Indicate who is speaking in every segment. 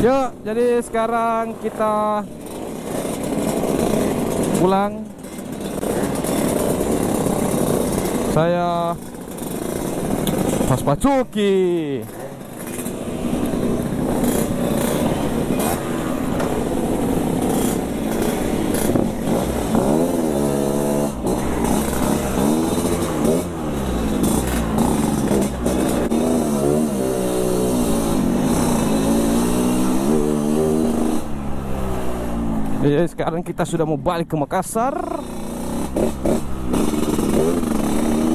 Speaker 1: Yuk, jadi sekarang kita pulang. Saya Mas Pacuki. Jadi sekarang kita sudah mau balik ke Makassar.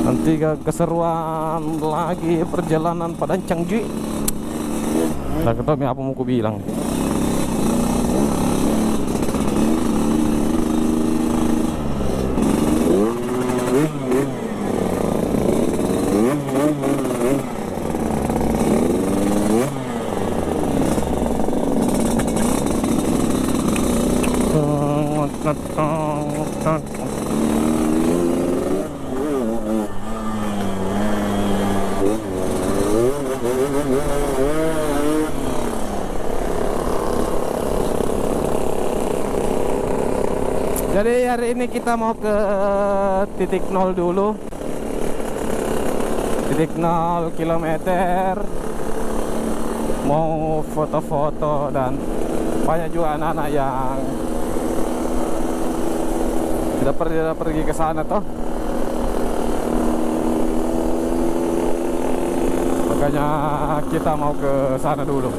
Speaker 1: Nanti keseruan lagi perjalanan pada Cangji. Nah, ketemu apa mau ku bilang. Jadi hari ini kita mau ke titik 0 dulu. Titik 0 kilometer. Mau foto-foto dan banyak juga anak-anak yang tidak pergi ke sana toh. Makanya kita mau ke sana dulu.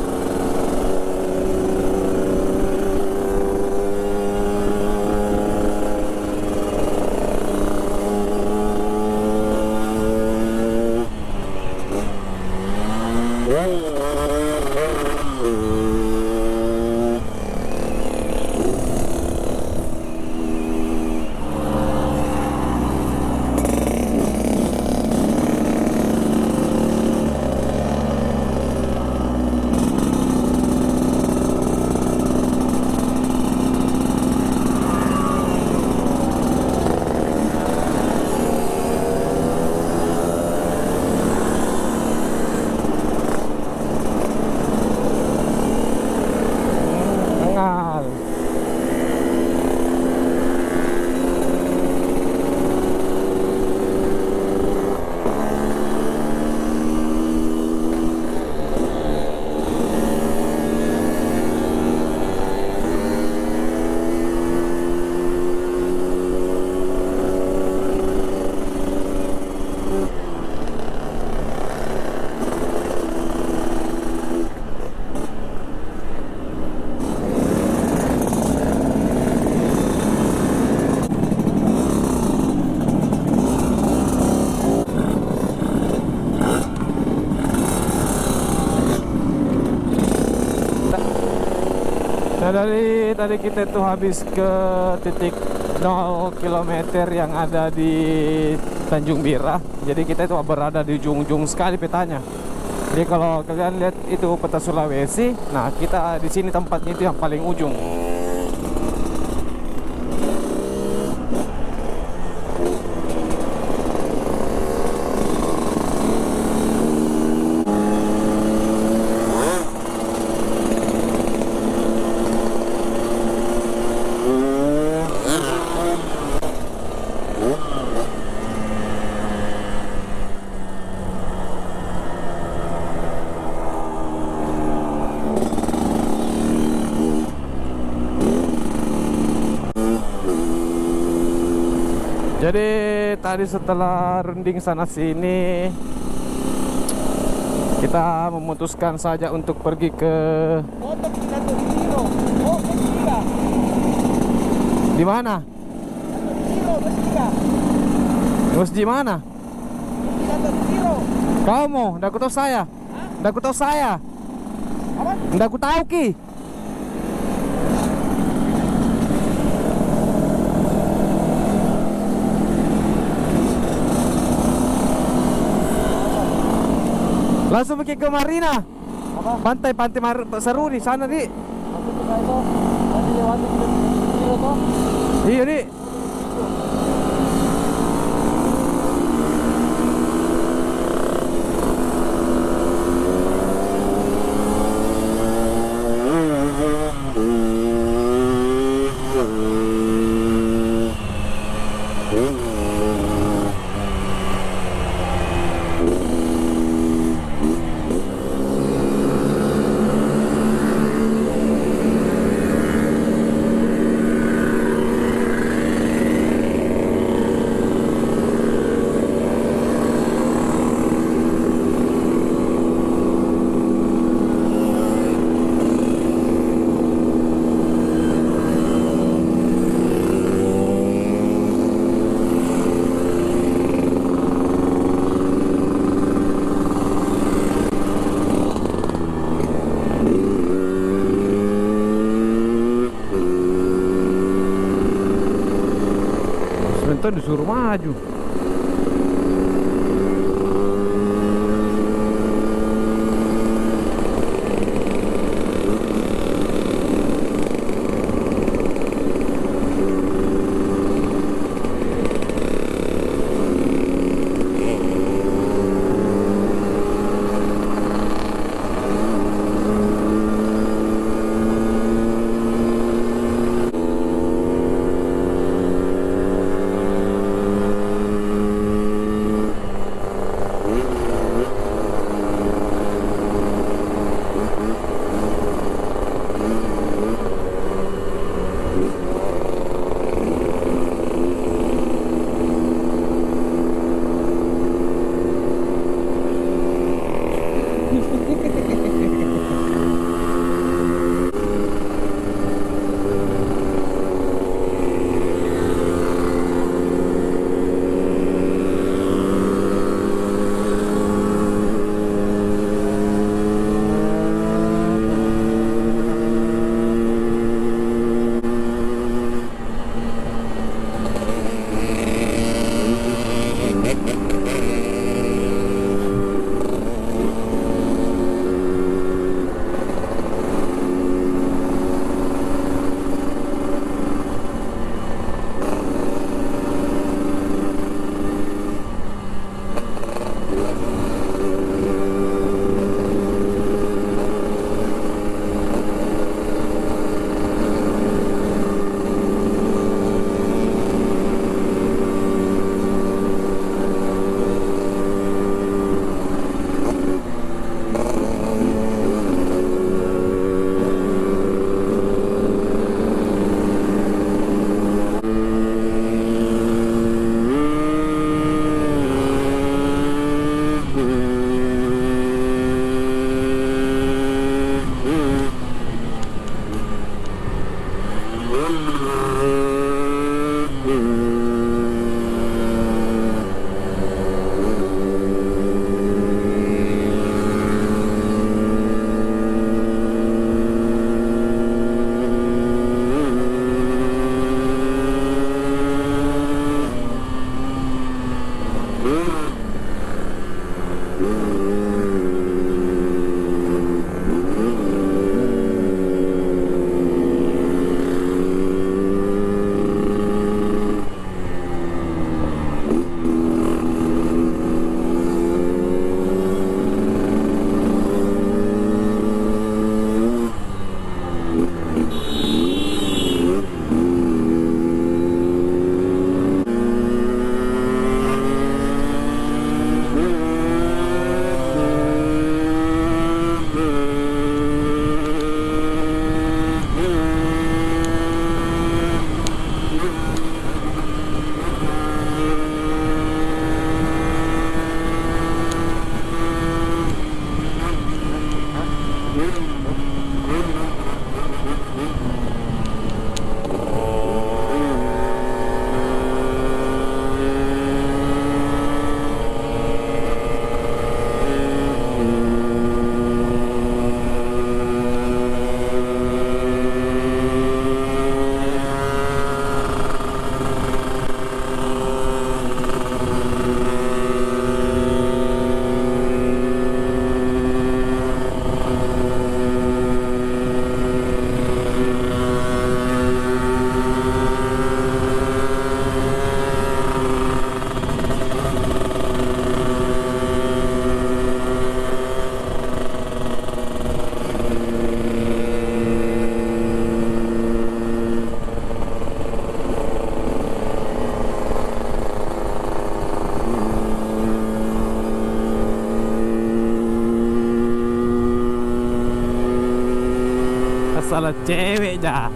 Speaker 1: Nah, dari tadi kita tuh habis ke titik 0 km yang ada di Tanjung Bira. Jadi kita itu berada di ujung-ujung sekali petanya. Jadi kalau kalian lihat itu peta Sulawesi, nah kita di sini tempatnya itu yang paling ujung. Jadi tadi setelah runding sana sini, kita memutuskan saja untuk pergi ke di mana? Masjid mana? Kamu, ndak tahu saya. Ndak tahu saya. Ndak tahu ki. Langsung pergi ke Marina. Apa? Pantai seru di sana, Di. Iya, Di. kita disuruh maju.
Speaker 2: Salah cewek dah.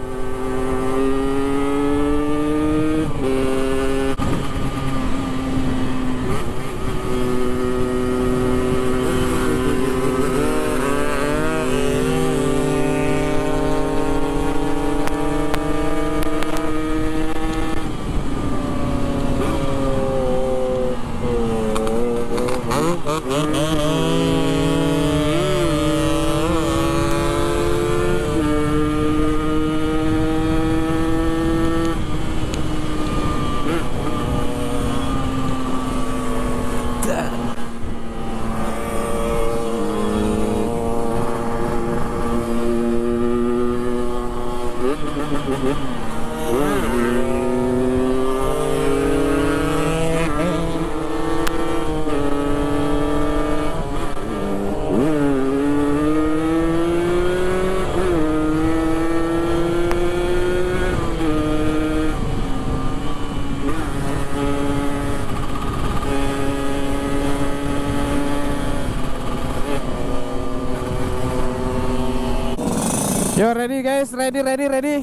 Speaker 1: Yo, ready guys, ready.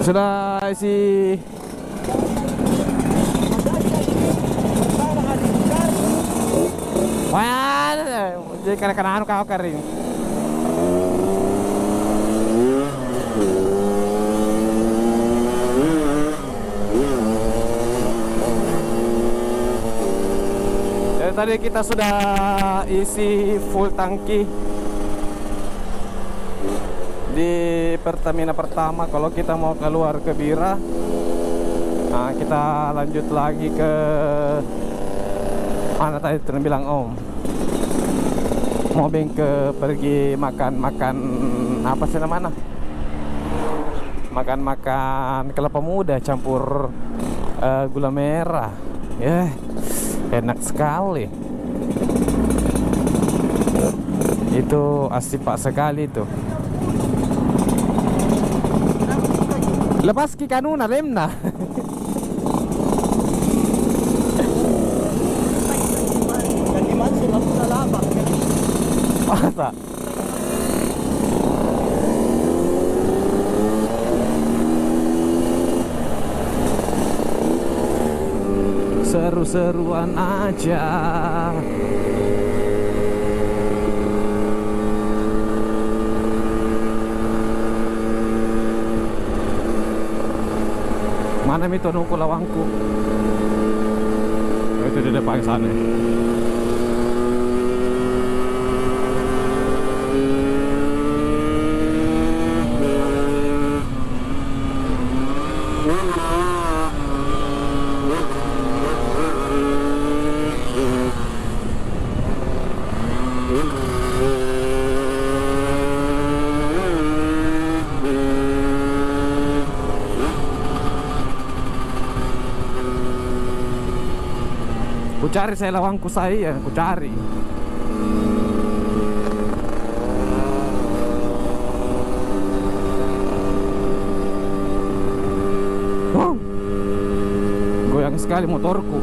Speaker 1: Sudah isi. Wah, jadi kadang-kadang kau kering. Jadi tadi kita sudah isi full tangki di Pertamina pertama. Kalau kita mau keluar ke Bira, nah kita lanjut lagi ke mana tadi tuh bilang Om, mau ke pergi makan apa sih namanya, makan kelapa muda campur gula merah. Enak sekali itu, asipak sekali itu. Lepas ki kanuna remna.
Speaker 2: Ganti masih lampu lalabak.
Speaker 1: Masa? Seru-seruan aja. Mana itu nunggu lawangku? Oh, itu di depan sana. Ku cari saya lawangku saya, ku cari. Wow, goyang sekali motorku.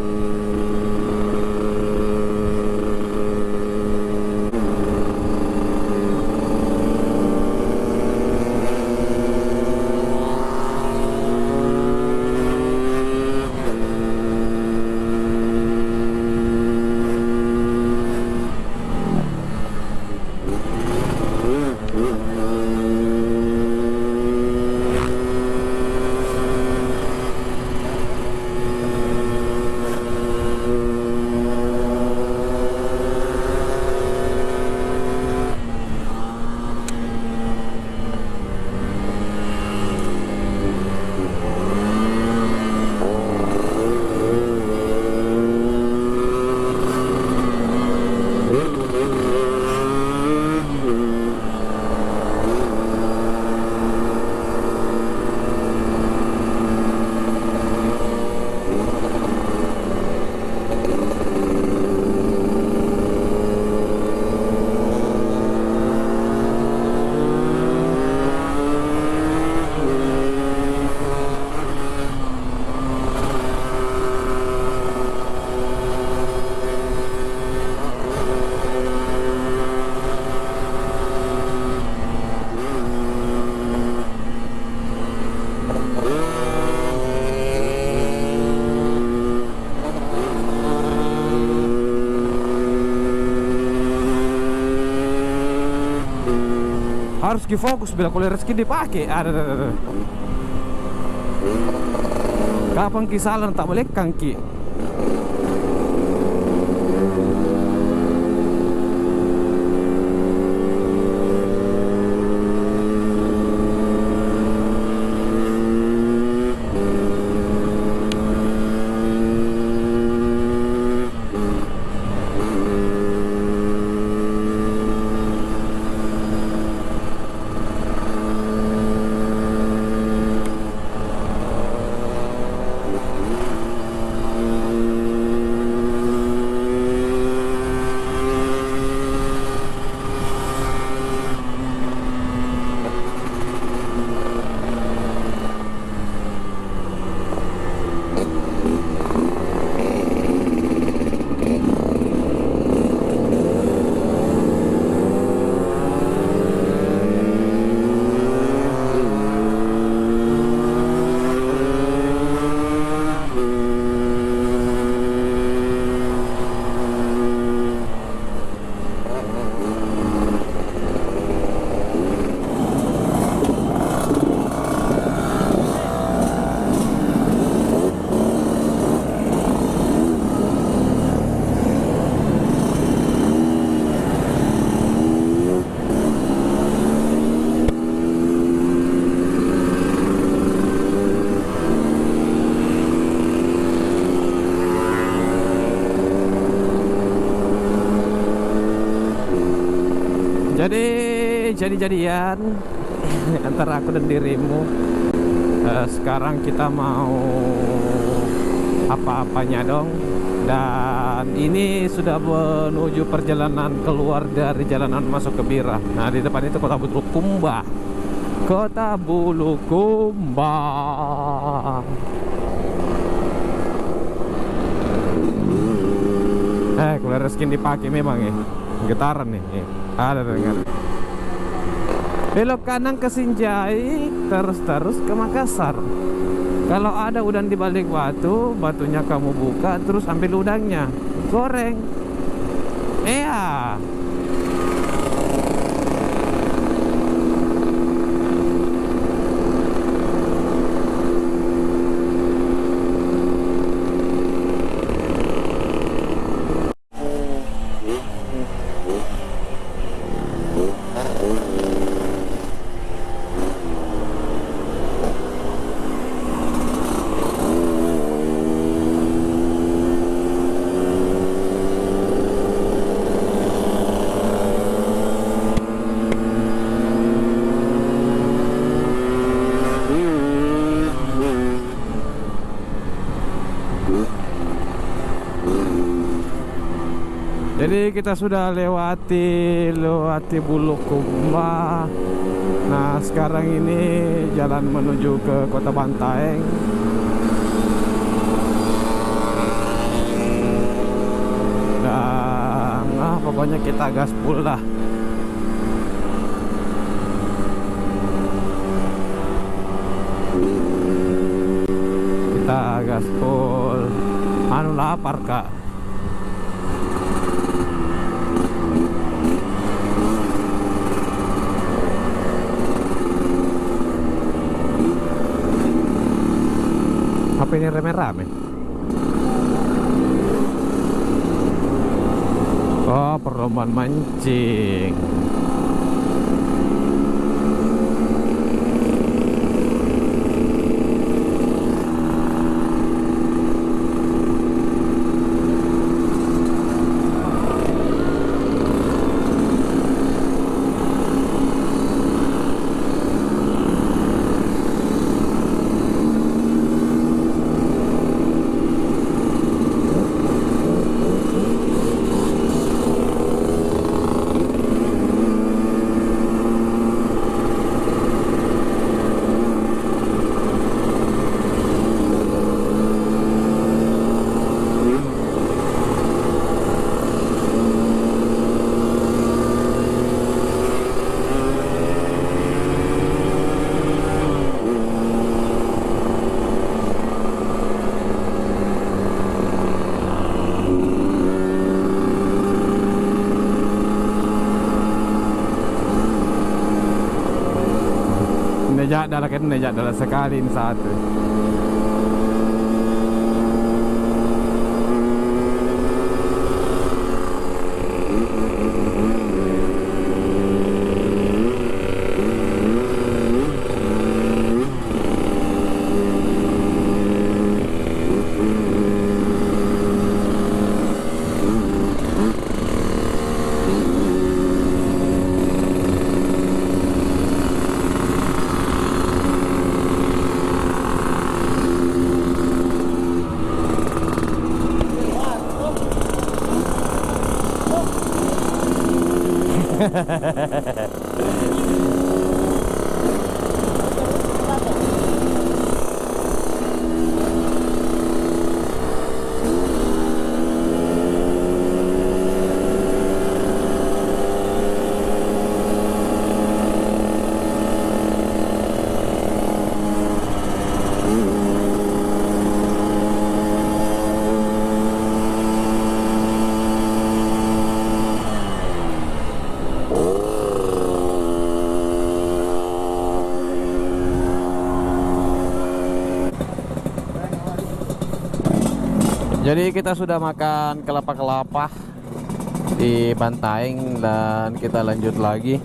Speaker 1: Harus fokus bila kuliah rezeki dipakai. Ada. Kapan kisalan tak boleh kangki. Jadi-jadian antara aku dan dirimu. Sekarang kita mau apa-apanya dong. Dan ini sudah menuju perjalanan keluar dari jalanan masuk ke Bira. Nah, di depan itu Kota Bulukumba. Kota Bulukumba. Cooler skin dipakai memang ya. Getaran nih. Ada dengar. Belok kanan ke Sinjai, terus ke Makassar. Kalau ada udang di balik batu, batunya kamu buka, terus ambil udangnya, goreng. Iya. Jadi kita sudah lewati Bulukumba. Nah, sekarang ini jalan menuju ke Kota Bantaeng. Dan pokoknya kita gaspol dah. Kita gaspol. Anu lapar kak. Apa ini rame-rame? Oh, perlombaan mancing. Nejak dalam sekali ini satu. Jadi kita sudah makan kelapa-kelapa di Bantaeng dan kita lanjut lagi.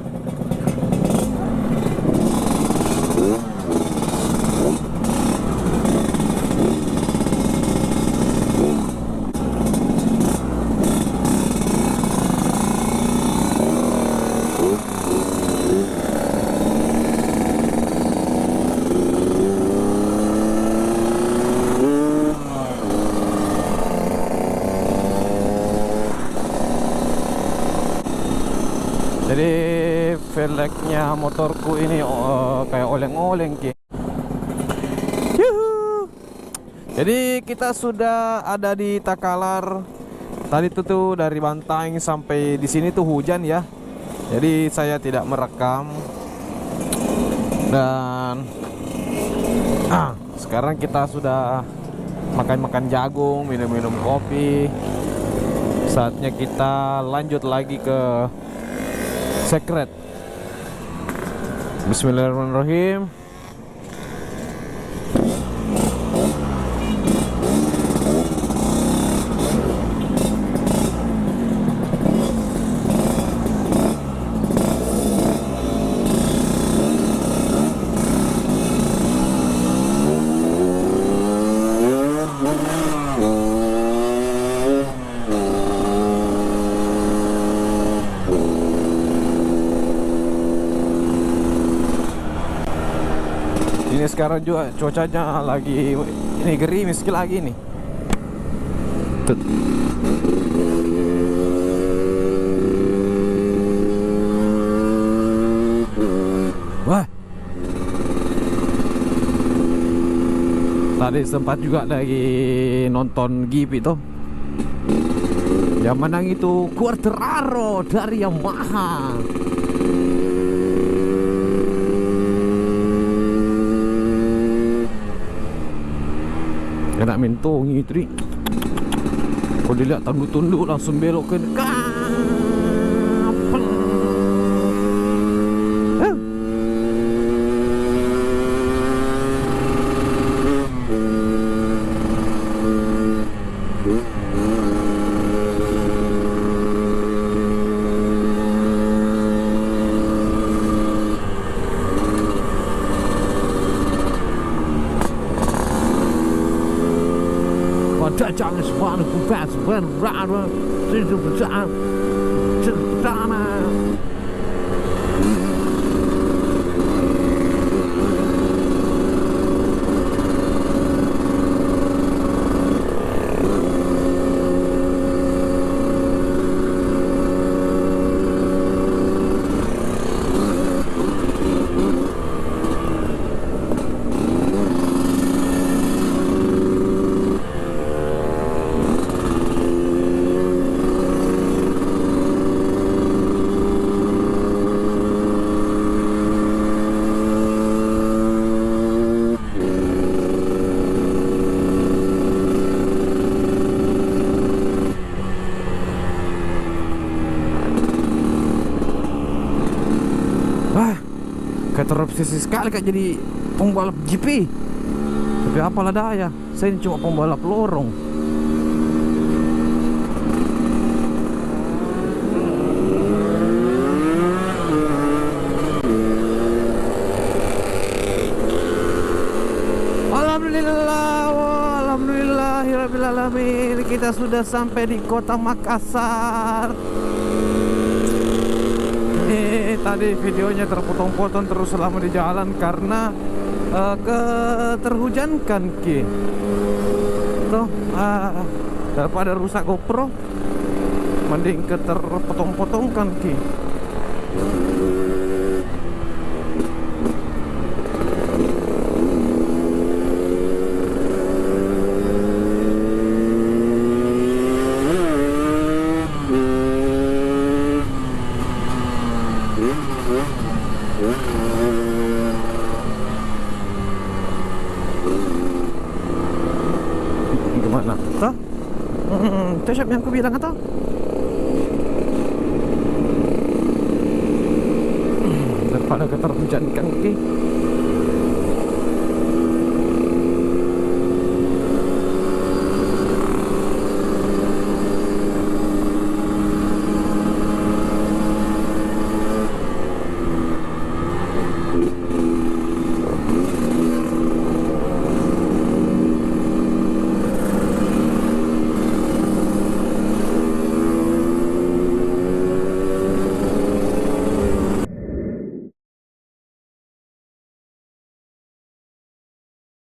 Speaker 1: velgnya motorku ini kayak oleng-oleng ki. Yuhu. Jadi kita sudah ada di Takalar. Tadi tuh dari Bantaeng sampai di sini tuh hujan ya. Jadi saya tidak merekam. Dan sekarang kita sudah makan-makan jagung, minum-minum kopi. Saatnya kita lanjut lagi ke Secret. Bismillahirrahmanirrahim. Ini sekarang juga cuacanya lagi ini gerimis lagi nih. Tut. Wah. Tadi sempat juga lagi nonton GP itu. Yang menang itu Quartararo dari Yamaha. Kena mentong itu nih. Kalau dilihat tunduk-tunduk langsung belok ke kapal. Jangan sepanjang kupas berada di depan cendana. Terobsesi sekali kak jadi pembalap GP. Tapi apalah daya, saya ini cuma pembalap lorong. Alhamdulillahirrabbilalamin. Kita sudah sampai di kota Makassar. Tadi videonya terpotong-potong terus selama di jalan karena terhujankan ki. Tuh, daripada rusak GoPro, mending terpotong-potongkan ki. Gimana? Tuh? Itu siapa yang aku bilang atau? Daripada keterhujankan ki.